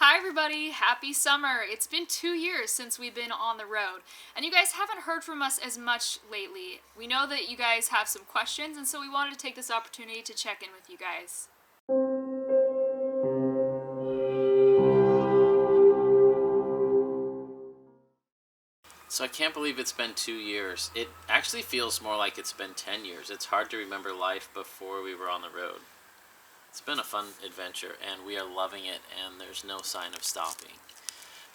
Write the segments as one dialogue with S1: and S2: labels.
S1: Hi everybody, happy summer. It's been 2 years since we've been on the road, and you guys haven't heard from us as much lately. We know that you guys have some questions, and so we wanted to take this opportunity to check in with you guys.
S2: So I can't believe it's been 2 years. It actually feels more like it's been 10 years. It's hard to remember life before we were on the road. It's been a fun adventure, and we are loving it, and there's no sign of stopping.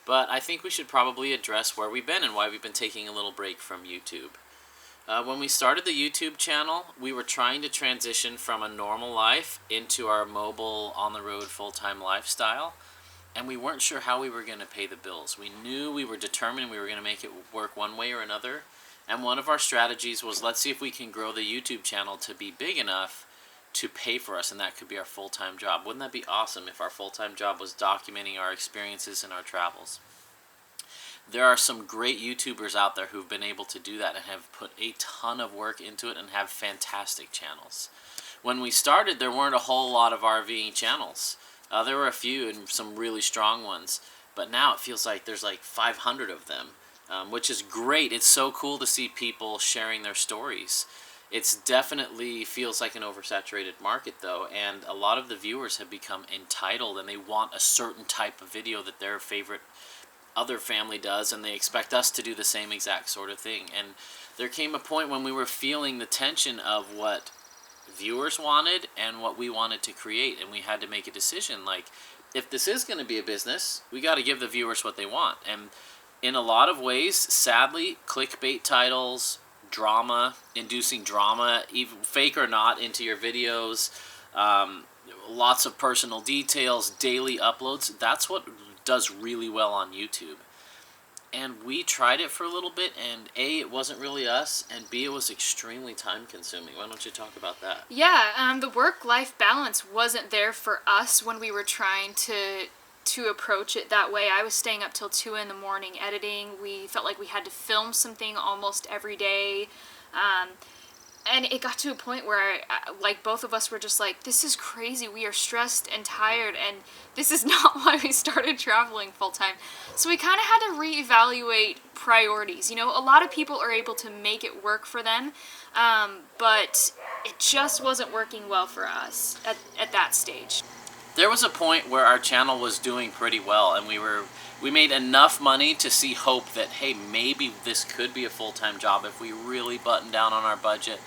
S2: But I think we should probably address where we've been and why we've been taking a little break from YouTube. When we started the YouTube channel, we were trying to transition from a normal life into our mobile, on-the-road, full-time lifestyle. And we weren't sure how we were going to pay the bills. We knew we were determined we were going to make it work one way or another. And one of our strategies was, let's see if we can grow the YouTube channel to be big enough to pay for us, and that could be our full-time job. Wouldn't that be awesome if our full-time job was documenting our experiences and our travels? There are some great YouTubers out there who've been able to do that and have put a ton of work into it and have fantastic channels. When we started, there weren't a whole lot of RVing channels. There were a few and some really strong ones, but now it feels like there's like 500 of them, which is great. It's so cool to see people sharing their stories. It's definitely feels like an oversaturated market though, and a lot of the viewers have become entitled and they want a certain type of video that their favorite other family does, and they expect us to do the same exact sort of thing. And there came a point when we were feeling the tension of what viewers wanted and what we wanted to create, and we had to make a decision. Like, if this is going to be a business, we got to give the viewers what they want. And in a lot of ways, sadly, clickbait titles, drama, inducing drama, even fake or not, into your videos, lots of personal details, daily uploads, that's what does really well on YouTube. And we tried it for a little bit, and A, it wasn't really us, and B, it was extremely time-consuming. Why don't you talk about that?
S1: Yeah, the work-life balance wasn't there for us when we were trying to approach it that way. I was staying up till 2 in the morning editing. We felt like we had to film something almost every day. And it got to a point where, like, both of us were just like, this is crazy. We are stressed and tired, and this is not why we started traveling full-time. So we kind of had to reevaluate priorities. You know, a lot of people are able to make it work for them, but it just wasn't working well for us at that stage.
S2: There was a point where our channel was doing pretty well, and we made enough money to see hope that, hey, maybe this could be a full-time job if we really buttoned down on our budget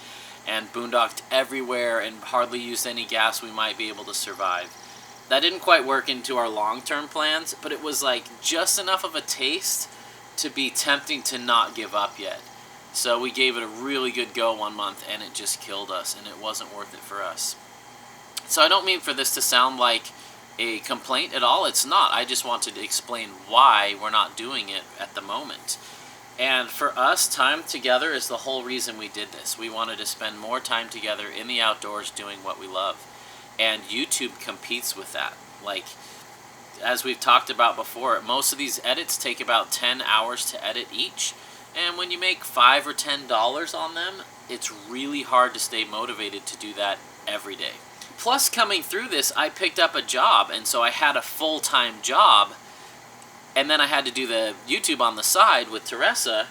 S2: and boondocked everywhere and hardly used any gas. We might be able to survive. That didn't quite work into our long-term plans, but it was like just enough of a taste to be tempting to not give up yet. So we gave it a really good go 1 month, and it just killed us, and it wasn't worth it for us. So I don't mean for this to sound like a complaint at all. It's not. I just wanted to explain why we're not doing it at the moment. And for us, time together is the whole reason we did this. We wanted to spend more time together in the outdoors doing what we love. And YouTube competes with that. Like, as we've talked about before, most of these edits take about 10 hours to edit each. And when you make $5 or $10 on them, it's really hard to stay motivated to do that every day. Plus, coming through this, I picked up a job, and so I had a full-time job, and then I had to do the YouTube on the side with Teresa,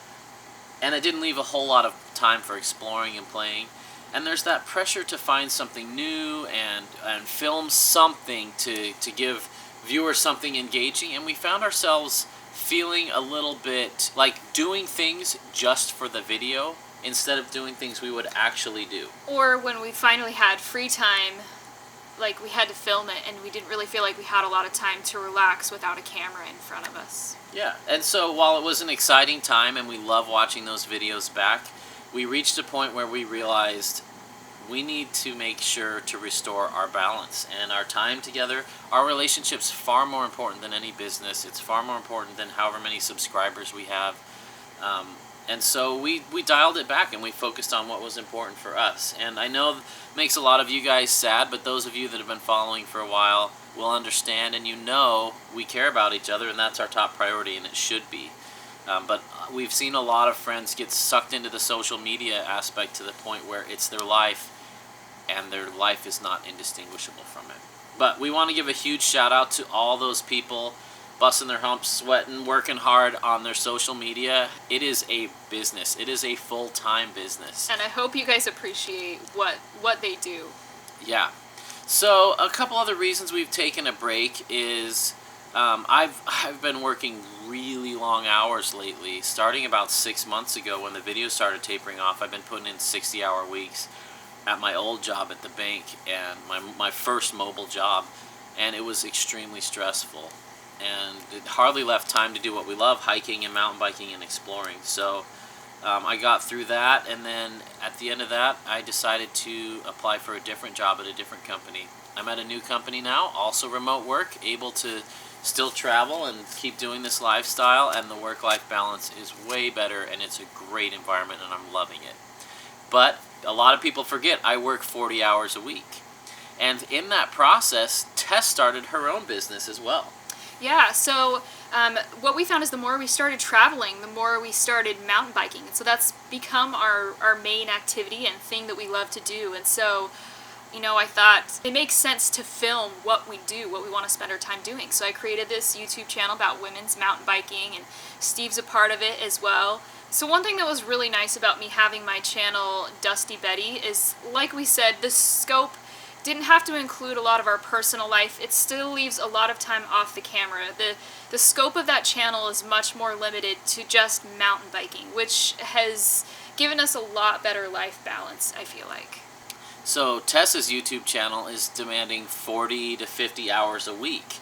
S2: and it didn't leave a whole lot of time for exploring and playing. And there's that pressure to find something new and film something to give viewers something engaging, and we found ourselves feeling a little bit like doing things just for the video instead of doing things we would actually do.
S1: Or when we finally had free time, like, we had to film it, and we didn't really feel like we had a lot of time to relax without a camera in front of us.
S2: Yeah, and so while it was an exciting time and we love watching those videos back, we reached a point where we realized we need to make sure to restore our balance and our time together. Our relationship's far more important than any business. It's far more important than however many subscribers we have. And so we dialed it back and we focused on what was important for us. And I know it makes a lot of you guys sad, but those of you that have been following for a while will understand, and you know we care about each other, and that's our top priority, and it should be. But we've seen a lot of friends get sucked into the social media aspect to the point where it's their life, and their life is not indistinguishable from it. But we want to give a huge shout out to all those people busting their humps, sweating, working hard on their social media. It is a business. It is a full-time business.
S1: And I hope you guys appreciate what they do.
S2: Yeah. So a couple other reasons we've taken a break is I've been working really long hours lately. Starting about 6 months ago when the videos started tapering off, I've been putting in 60-hour weeks at my old job at the bank and my first mobile job, and it was extremely stressful. And it hardly left time to do what we love, hiking and mountain biking and exploring. So I got through that, and then at the end of that, I decided to apply for a different job at a different company. I'm at a new company now, also remote work, able to still travel and keep doing this lifestyle, and the work-life balance is way better, and it's a great environment, and I'm loving it. But a lot of people forget I work 40 hours a week. And in that process, Tess started her own business as well.
S1: Yeah, so what we found is the more we started traveling, the more we started mountain biking. And so that's become our main activity and thing that we love to do. And so, I thought it makes sense to film what we do, what we want to spend our time doing. So I created this YouTube channel about women's mountain biking, and Steve's a part of it as well. So one thing that was really nice about me having my channel, Dusty Betty, is, like we said, the scope didn't have to include a lot of our personal life. It still leaves a lot of time off the camera. The scope of that channel is much more limited to just mountain biking, which has given us a lot better life balance, I feel like.
S2: So Tessa's YouTube channel is demanding 40 to 50 hours a week,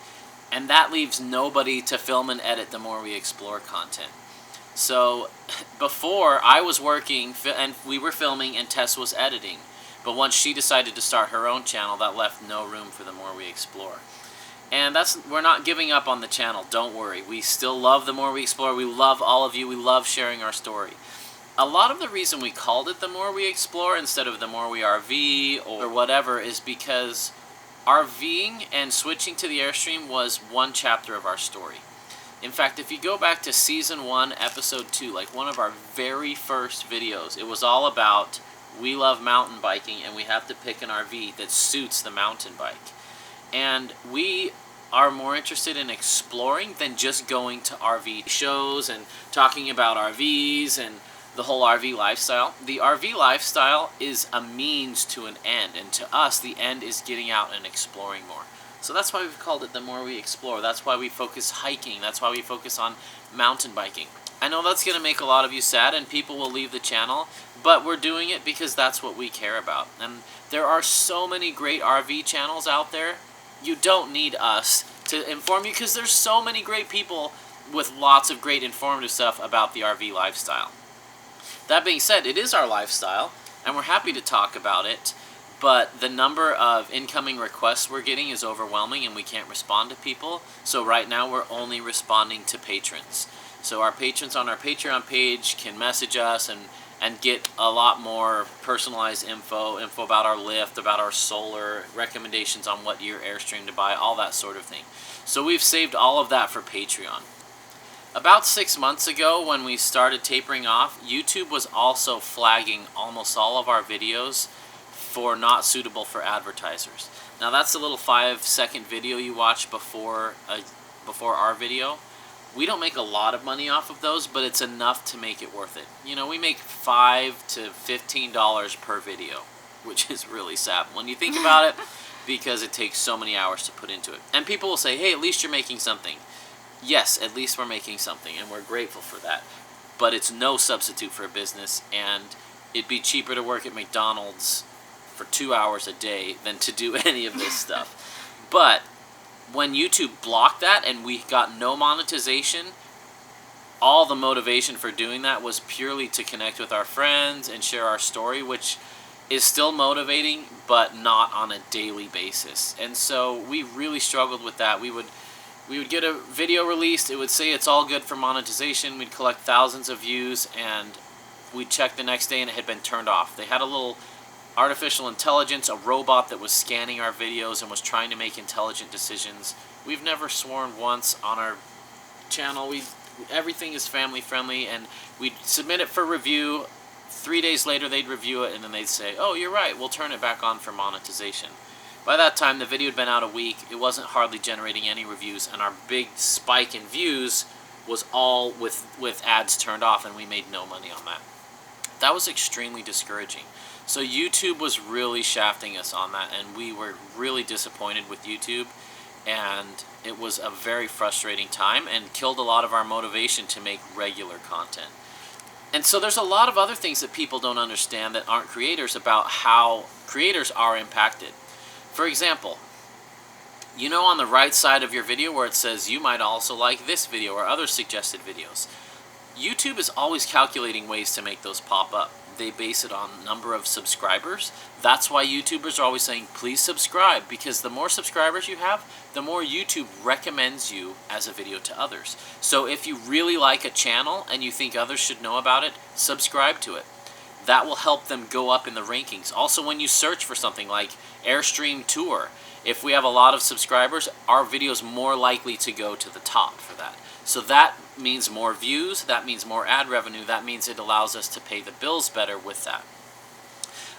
S2: and that leaves nobody to film and edit the more we explore content. So before, I was working and we were filming and Tess was editing. But once she decided to start her own channel, that left no room for the more we explore. And we're not giving up on the channel, don't worry. We still love the more we explore. We love all of you. We love sharing our story. A lot of the reason we called it the more we explore instead of the more we RV or whatever is because RVing and switching to the Airstream was one chapter of our story. In fact, if you go back to Season 1, Episode 2, like one of our very first videos, it was all about we love mountain biking and we have to pick an RV that suits the mountain bike. And we are more interested in exploring than just going to RV shows and talking about RVs and the whole RV lifestyle. The RV lifestyle is a means to an end, and to us the end is getting out and exploring more. So that's why we've called it the more we explore. That's why we focus hiking. That's why we focus on mountain biking. I know that's going to make a lot of you sad and people will leave the channel, but we're doing it because that's what we care about. And there are so many great RV channels out there. You don't need us to inform you because there's so many great people with lots of great informative stuff about the RV lifestyle. That being said, it is our lifestyle and we're happy to talk about it, but the number of incoming requests we're getting is overwhelming and we can't respond to people. So right now we're only responding to patrons. So our patrons on our Patreon page can message us and get a lot more personalized info about our lift, about our solar, recommendations on what year Airstream to buy, all that sort of thing. So we've saved all of that for Patreon. About 6 months ago when we started tapering off, YouTube was also flagging almost all of our videos for not suitable for advertisers. Now that's a little 5-second video you watch before our video. We don't make a lot of money off of those, but it's enough to make it worth it. We make $5 to $15 per video, which is really sad when you think about it, because it takes so many hours to put into it. And people will say, hey, at least you're making something. Yes, at least we're making something, and we're grateful for that. But it's no substitute for a business, and it'd be cheaper to work at McDonald's for 2 hours a day than to do any of this stuff. But when YouTube blocked that and we got no monetization, all the motivation for doing that was purely to connect with our friends and share our story, which is still motivating, but not on a daily basis. And so we really struggled with that. We would get a video released, it would say it's all good for monetization, we'd collect thousands of views, and we'd check the next day and it had been turned off. They had a little artificial intelligence, a robot that was scanning our videos and was trying to make intelligent decisions. We've never sworn once on our channel. Everything is family friendly, and we'd submit it for review. 3 days later they'd review it and then they'd say, oh, you're right, we'll turn it back on for monetization. By that time, the video had been out a week. It wasn't hardly generating any reviews, and our big spike in views was all with ads turned off, and we made no money on that. That was extremely discouraging. So YouTube was really shafting us on that, and we were really disappointed with YouTube, and it was a very frustrating time and killed a lot of our motivation to make regular content. And so there's a lot of other things that people don't understand that aren't creators about how creators are impacted. For example, you know on the right side of your video where it says you might also like this video or other suggested videos. YouTube is always calculating ways to make those pop up. They base it on number of subscribers. That's why YouTubers are always saying, please subscribe, because the more subscribers you have, the more YouTube recommends you as a video to others. So if you really like a channel and you think others should know about it, subscribe to it. That will help them go up in the rankings. Also, when you search for something like Airstream Tour, if we have a lot of subscribers, our video is more likely to go to the top for that. So that means more views, that means more ad revenue, that means it allows us to pay the bills better with that.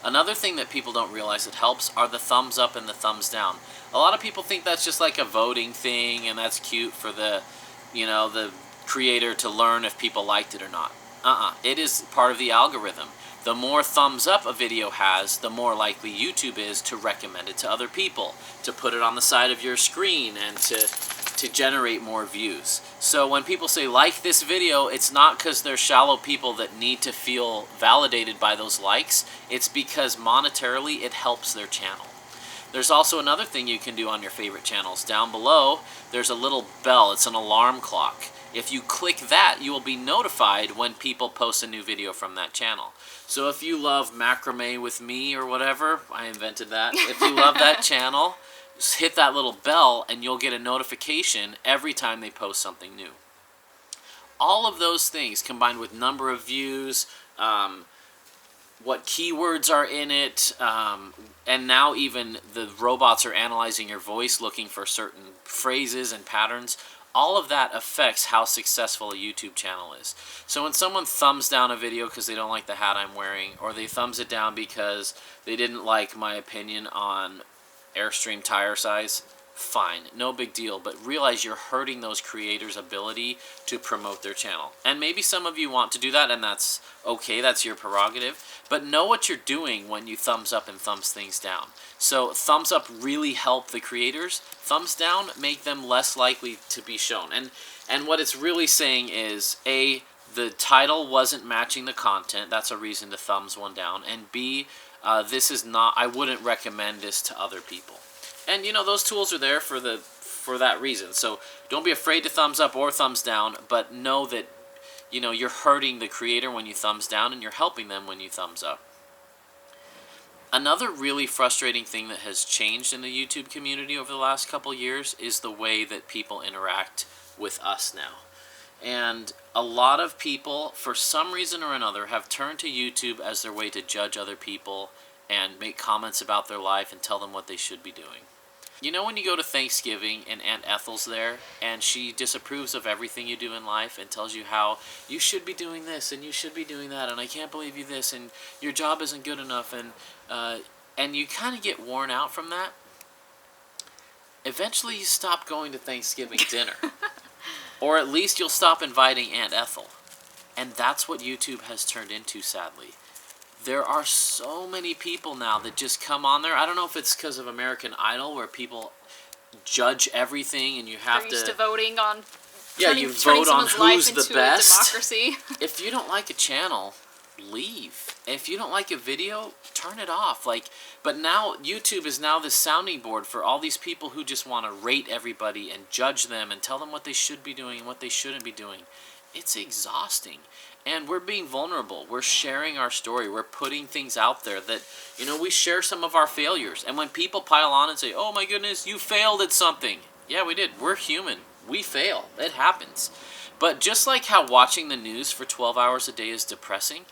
S2: Another thing that people don't realize that helps are the thumbs up and the thumbs down. A lot of people think that's just like a voting thing and that's cute for the, the creator to learn if people liked it or not. It is part of the algorithm. The more thumbs up a video has, the more likely YouTube is to recommend it to other people, to put it on the side of your screen, and to generate more views. So when people say like this video, it's not because they're shallow people that need to feel validated by those likes. It's because monetarily it helps their channel. There's also another thing you can do on your favorite channels. Down below, there's a little bell. It's an alarm clock. If you click that, you will be notified when people post a new video from that channel. So if you love Macrame with Me or whatever, I invented that. If you love that channel, just hit that little bell and you'll get a notification every time they post something new. All of those things combined with number of views, what keywords are in it, and now even the robots are analyzing your voice looking for certain phrases and patterns. All of that affects how successful a YouTube channel is. So when someone thumbs down a video because they don't like the hat I'm wearing, or they thumbs it down because they didn't like my opinion on Airstream tire size, fine, no big deal, but realize you're hurting those creators' ability to promote their channel. And maybe some of you want to do that, and that's okay, that's your prerogative, but know what you're doing when you thumbs up and thumbs things down. So thumbs up really help the creators, thumbs down make them less likely to be shown. And what it's really saying is, A, the title wasn't matching the content, that's a reason to thumbs one down, and B, this is not, I wouldn't recommend this to other people. And those tools are there for that reason. So don't be afraid to thumbs up or thumbs down, but know that you're hurting the creator when you thumbs down and you're helping them when you thumbs up. Another really frustrating thing that has changed in the YouTube community over the last couple years is the way that people interact with us now. And a lot of people, for some reason or another, have turned to YouTube as their way to judge other people and make comments about their life and tell them what they should be doing. When you go to Thanksgiving and Aunt Ethel's there and she disapproves of everything you do in life and tells you how you should be doing this and you should be doing that and I can't believe you this and your job isn't good enough and you kind of get worn out from that, eventually you stop going to Thanksgiving dinner. Or at least you'll stop inviting Aunt Ethel. And that's what YouTube has turned into, sadly. There are so many people now that just come on there. I don't know if it's because of American Idol, where people judge everything and you have
S1: They're used to voting on
S2: you vote on who's the best.
S1: Democracy.
S2: If you don't like a channel, leave. If you don't like a video, turn it off. But now YouTube is now the sounding board for all these people who just want to rate everybody and judge them and tell them what they should be doing and what they shouldn't be doing. It's exhausting. And we're being vulnerable. We're sharing our story. We're putting things out there that, we share some of our failures. And when people pile on and say, oh my goodness, you failed at something. Yeah, we did. We're human. We fail. It happens. But just like how watching the news for 12 hours a day is depressing,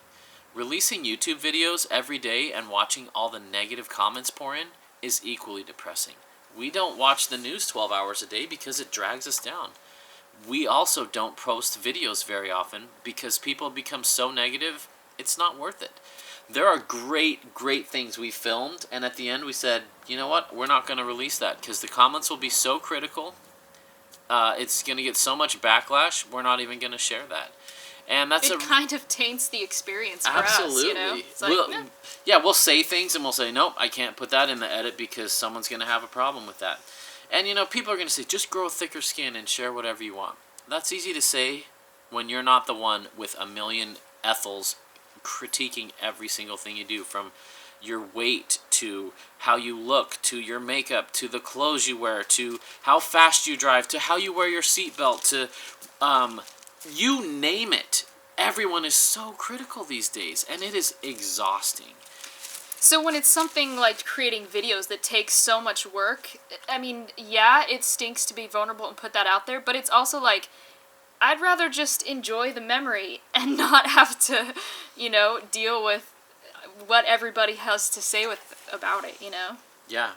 S2: releasing YouTube videos every day and watching all the negative comments pour in is equally depressing. We don't watch the news 12 hours a day because it drags us down. We also don't post videos very often because people become so negative, it's not worth it. There are great things we filmed, and at the end we said, you know what, we're not going to release that because the comments will be so critical. It's going to get so much backlash, we're not even going to share that. And that's
S1: it kind of taints the experience for
S2: absolutely.
S1: us, you know? It's like,
S2: yeah, we'll say things and we'll say, nope, I can't put that in the edit because someone's going to have a problem with that. And, you know, people are going to say, just grow thicker skin and share whatever you want. That's easy to say when you're not the one with a million Ethels critiquing every single thing you do, from your weight to how you look to your makeup to the clothes you wear to how fast you drive to how you wear your seatbelt to you name it. Everyone is so critical these days, and it is exhausting.
S1: So when it's something like creating videos that takes so much work, I mean, yeah, it stinks to be vulnerable and put that out there, but it's also like, I'd rather just enjoy the memory and not have to, you know, deal with what everybody has to say about it, you know?
S2: Yeah.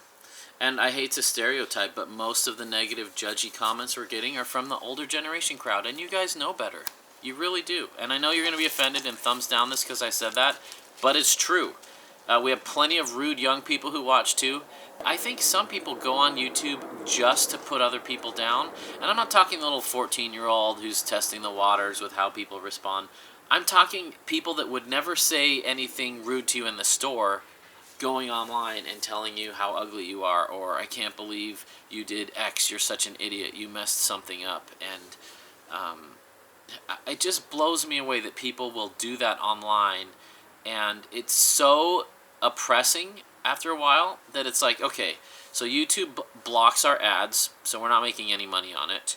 S2: And I hate to stereotype, but most of the negative, judgy comments we're getting are from the older generation crowd, and you guys know better. You really do. And I know you're going to be offended and thumbs down this because I said that, but it's true. We have plenty of rude young people who watch too. I think some people go on YouTube just to put other people down. And I'm not talking the little 14-year-old who's testing the waters with how people respond. I'm talking people that would never say anything rude to you in the store, going online and telling you how ugly you are, or I can't believe you did X, you're such an idiot, you messed something up. And it just blows me away that people will do that online, and it's so oppressing after a while that it's like, okay, so YouTube blocks our ads, so we're not making any money on it.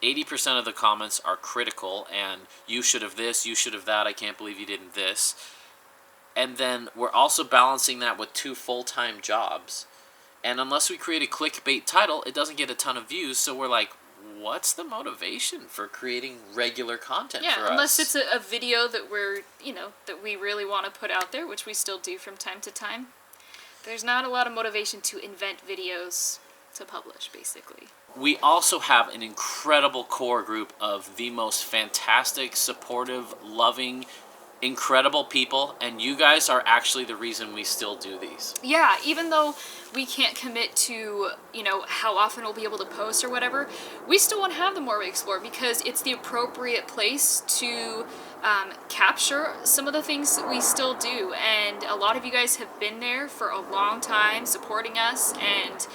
S2: 80% of the comments are critical, and you should have this, you should have that, I can't believe you didn't this. And then we're also balancing that with 2 full-time jobs. And unless we create a clickbait title, it doesn't get a ton of views, so we're like, what's the motivation for creating regular content for us?
S1: Yeah, unless it's a video that we're, you know, that we really want to put out there, which we still do from time to time. There's not a lot of motivation to invent videos to publish, basically.
S2: We also have an incredible core group of the most fantastic, supportive, loving, incredible people, and you guys are actually the reason we still do these.
S1: Yeah, even though we can't commit to, you know, how often we'll be able to post or whatever, we still want to have the More We Explore because it's the appropriate place to capture some of the things that we still do. And a lot of you guys have been there for a long time supporting us, and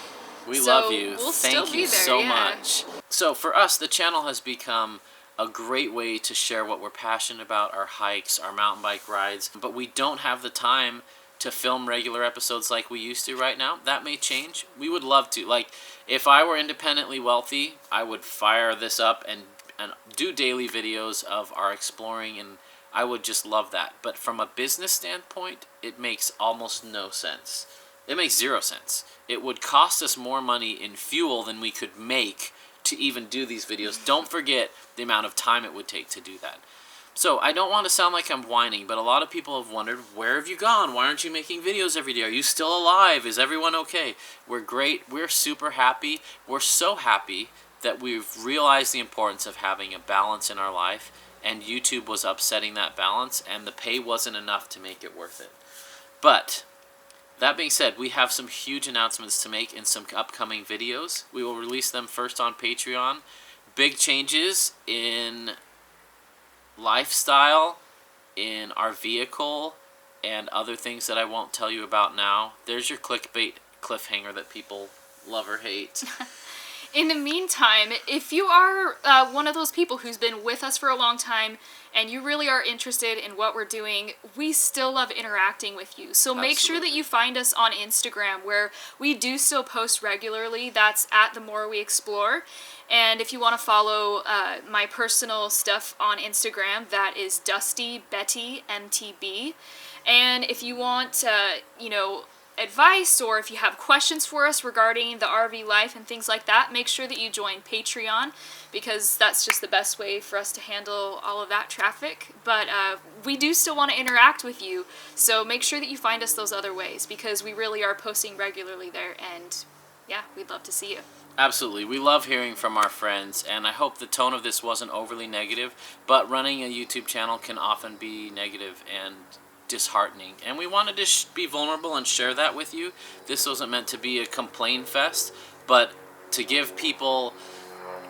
S2: we love you.
S1: We'll
S2: Thank
S1: still
S2: you
S1: be there,
S2: so
S1: yeah.
S2: much. So for us, the channel has become a great way to share what we're passionate about, our hikes, our mountain bike rides, but we don't have the time to film regular episodes like we used to right now. That may change. We would love to. Like, if I were independently wealthy, I would fire this up and do daily videos of our exploring, and I would just love that. But from a business standpoint, it makes almost no sense. It makes 0 sense. It would cost us more money in fuel than we could make to even do these videos. Don't forget the amount of time it would take to do that. So I don't want to sound like I'm whining, but a lot of people have wondered, where have you gone? Why aren't you making videos every day? Are you still alive? Is everyone okay? We're great. We're super happy. We're so happy that we've realized the importance of having a balance in our life, and YouTube was upsetting that balance, and the pay wasn't enough to make it worth it. But that being said, we have some huge announcements to make in some upcoming videos. We will release them first on Patreon. Big changes in lifestyle, in our vehicle, and other things that I won't tell you about now. There's your clickbait cliffhanger that people love or hate.
S1: In the meantime, if you are one of those people who's been with us for a long time and you really are interested in what we're doing, we still love interacting with you. So make sure that you find us on Instagram, where we do still post regularly. That's at The More We Explore. And if you want to follow my personal stuff on Instagram, that is Dusty Betty MTB. And if you want, you know, advice, or if you have questions for us regarding the RV life and things like that, make sure that you join Patreon, because that's just the best way for us to handle all of that traffic. But we do still want to interact with you, so make sure that you find us those other ways, because we really are posting regularly there, and yeah, we'd love to see you.
S2: Absolutely. We love hearing from our friends, and I hope the tone of this wasn't overly negative, but running a YouTube channel can often be negative and disheartening. And we wanted to be vulnerable and share that with you. This wasn't meant to be a complain fest, but to give people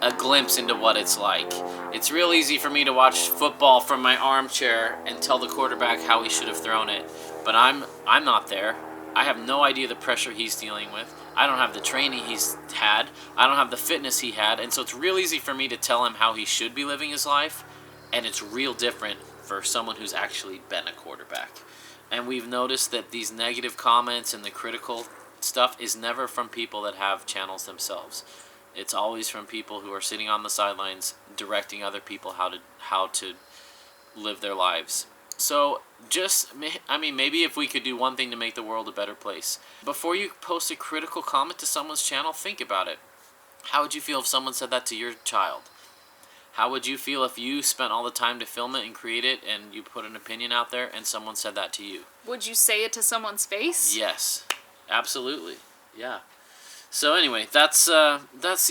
S2: a glimpse into what it's like. It's real easy for me to watch football from my armchair and tell the quarterback how he should have thrown it, but I'm not there. I have no idea the pressure he's dealing with. I don't have the training he's had. I don't have the fitness he had, and so it's real easy for me to tell him how he should be living his life, and it's real different for someone who's actually been a quarterback. And we've noticed that these negative comments and the critical stuff is never from people that have channels themselves. It's always from people who are sitting on the sidelines directing other people how to live their lives. So maybe if we could do one thing to make the world a better place. Before you post a critical comment to someone's channel, think about it. How would you feel if someone said that to your child? How would you feel if you spent all the time to film it and create it and you put an opinion out there and someone said that to you?
S1: Would you say it to someone's face?
S2: Yes, absolutely. Yeah. So anyway, that's the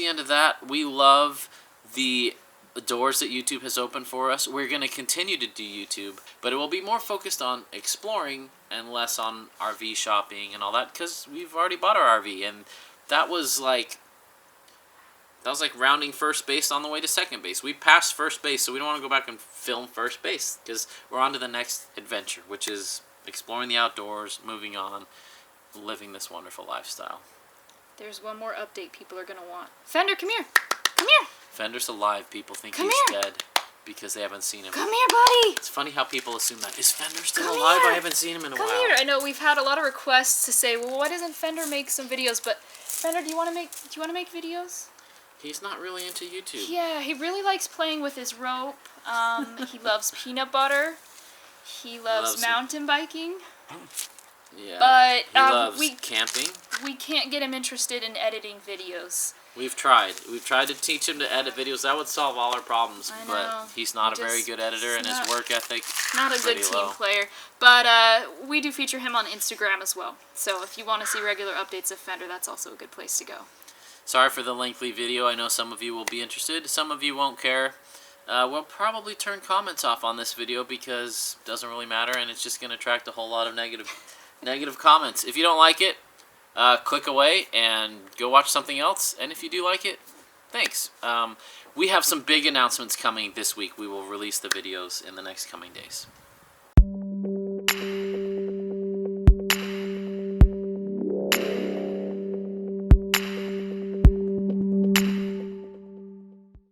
S2: end of that. We love the doors that YouTube has opened for us. We're going to continue to do YouTube, but it will be more focused on exploring and less on RV shopping and all that, because we've already bought our RV, and that was like rounding first base on the way to second base. We passed first base, so we don't want to go back and film first base, because we're on to the next adventure, which is exploring the outdoors, moving on, living this wonderful lifestyle.
S1: There's one more update people are going to want. Fender, come here. Come here.
S2: Fender's alive. People think
S1: Come
S2: he's
S1: here.
S2: dead because they haven't seen him.
S1: Come here, buddy.
S2: It's funny how people assume that. Is Fender still
S1: Come
S2: alive?
S1: here.
S2: I haven't seen him in a
S1: Come
S2: while.
S1: here. I know we've had a lot of requests to say, well, why doesn't Fender make some videos? But Fender, do you want to make videos?
S2: He's not really into YouTube.
S1: Yeah, he really likes playing with his rope. He loves peanut butter. He loves mountain biking.
S2: Yeah.
S1: But
S2: he loves camping.
S1: We can't get him interested in editing videos.
S2: We've tried. We've tried to teach him to edit videos. That would solve all our problems.
S1: I know.
S2: But he's not a very good editor, and his work ethic
S1: not a good
S2: pretty
S1: team
S2: low.
S1: player. But we do feature him on Instagram as well. So if you want to see regular updates of Fender, that's also a good place to go.
S2: Sorry for the lengthy video. I know some of you will be interested. Some of you won't care. We'll probably turn comments off on this video because it doesn't really matter, and it's just going to attract a whole lot of negative comments. If you don't like it, click away and go watch something else. And if you do like it, thanks. We have some big announcements coming this week. We will release the videos in the next coming days.